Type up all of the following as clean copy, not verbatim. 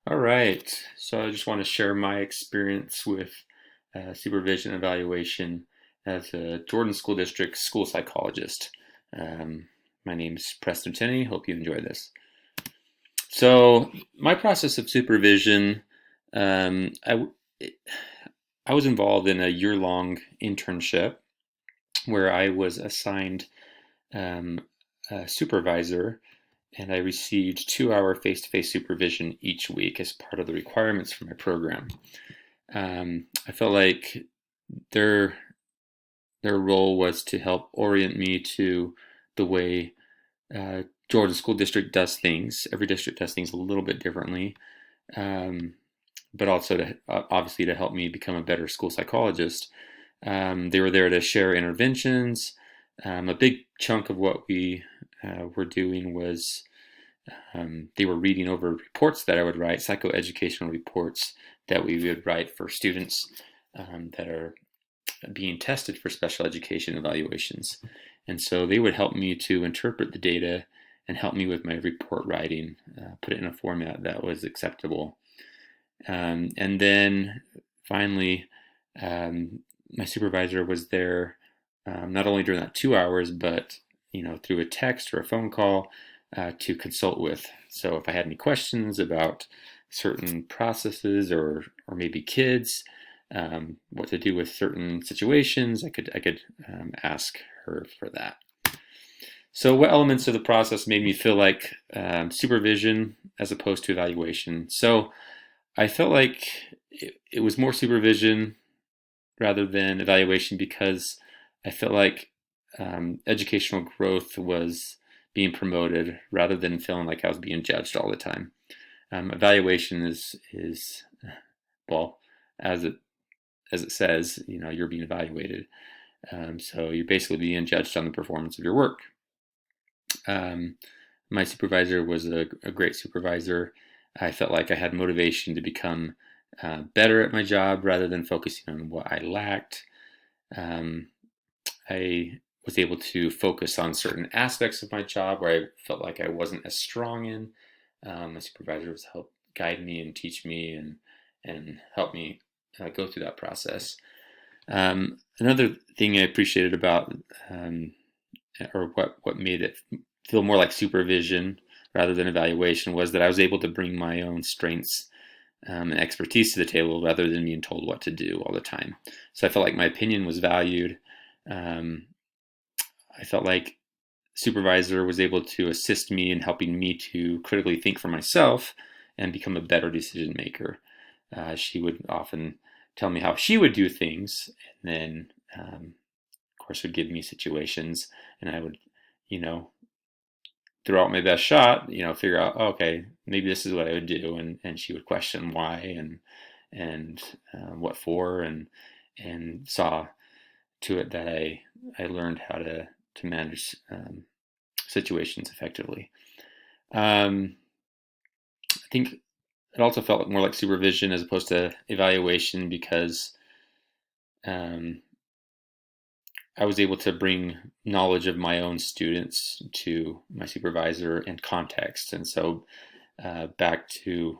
All right. So I just want to share my experience with supervision evaluation as a Jordan School District school psychologist. My name is Preston Tenney. Hope you enjoy this. So my process of supervision, um, I, I was involved in a year-long internship where I was assigned um, a supervisor and I received 2 hour face-to-face supervision each week as part of the requirements for my program. I felt like their their role was to help orient me to the way uh, Georgia School District does things. Every district does things a little bit differently, um, but also to obviously to help me become a better school psychologist. They were there to share interventions. A big chunk of what we were doing was they were reading over reports that I would write, psychoeducational reports that we would write for students that are being tested for special education evaluations. And so they would help me to interpret the data and help me with my report writing, put it in a format that was acceptable. And then finally, um, my supervisor was there not only during that 2 hours, but through a text or a phone call to consult with. So if I had any questions about certain processes or maybe kids, what to do with certain situations, I could ask her for that. So what elements of the process made me feel like supervision as opposed to evaluation? So I felt like it was more supervision rather than evaluation because I felt like educational growth was being promoted rather than feeling like I was being judged all the time. Evaluation is well, as it says, you're being evaluated. So you're basically being judged on the performance of your work. Um, my supervisor was a great supervisor. I felt like I had motivation to become better at my job rather than focusing on what I lacked. Um, I was able to focus on certain aspects of my job where I felt like I wasn't as strong in. My supervisor was help guide me and teach me and help me go through that process. Another thing I appreciated about or what made it feel more like supervision rather than evaluation was that I was able to bring my own strengths and expertise to the table rather than being told what to do all the time. So I felt like my opinion was valued. Um, I felt like supervisor was able to assist me in helping me to critically think for myself and become a better decision maker. She would often tell me how she would do things, and then, of course, would give me situations, and I would, you know, throw out my best shot. Figure out, oh, okay, maybe this is what I would do, and she would question why and what for, and saw to it that I learned how to manage situations effectively. Um, I think it also felt more like supervision as opposed to evaluation because um, I was able to bring knowledge of my own students to my supervisor and context. And so back to,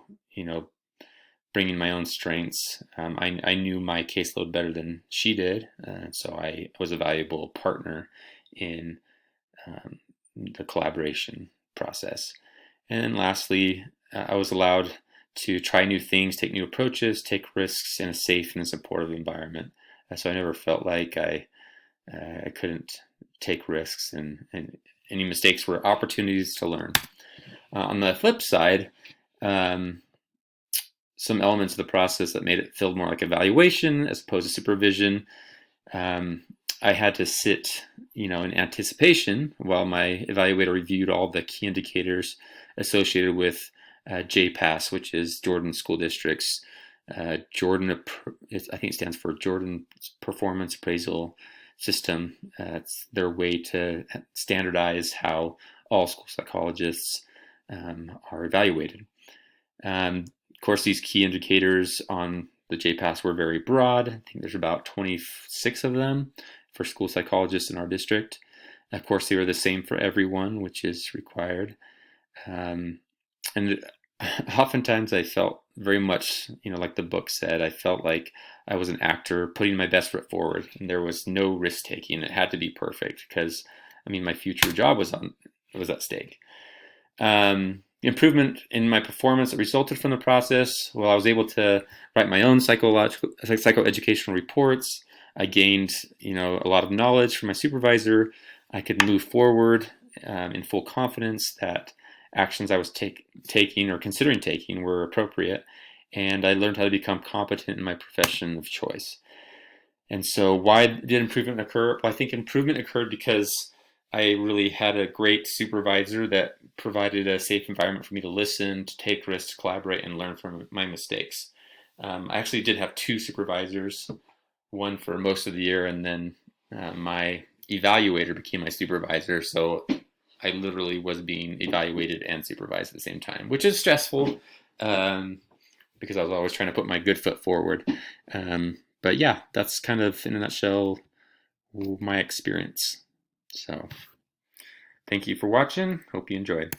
bringing my own strengths. I knew my caseload better than she did. So I was a valuable partner in um, the collaboration process. And lastly, I was allowed to try new things, take new approaches, take risks in a safe and supportive environment. So I never felt like I couldn't take risks, and any mistakes were opportunities to learn. On the flip side, um, some elements of the process that made it feel more like evaluation as opposed to supervision. Um, I had to sit, in anticipation while my evaluator reviewed all the key indicators associated with JPAS, which is Jordan School District's Jordan. I think it stands for Jordan Performance Appraisal System. It's their way to standardize how all school psychologists are evaluated. Of course, these key indicators on the JPAS were very broad. I think there's about 26 of them for school psychologists in our district. Of course, they were the same for everyone, which is required. And Oftentimes I felt very much, like the book said, I felt like I was an actor putting my best foot forward, and there was no risk taking. It had to be perfect because, my future job was at stake. Improvement in my performance that resulted from the process. Well, I was able to write my own psychoeducational reports. I gained, a lot of knowledge from my supervisor. I could move forward in full confidence that actions I was taking or considering taking were appropriate, and I learned how to become competent in my profession of choice. And so, why did improvement occur? Well, I think improvement occurred because I really had a great supervisor that provided a safe environment for me to listen, to take risks, collaborate, and learn from my mistakes. I actually did have two supervisors, one for most of the year, and then my evaluator became my supervisor. So I literally was being evaluated and supervised at the same time, which is stressful because I was always trying to put my good foot forward. But yeah, that's kind of in a nutshell my experience. So thank you for watching. Hope you enjoyed.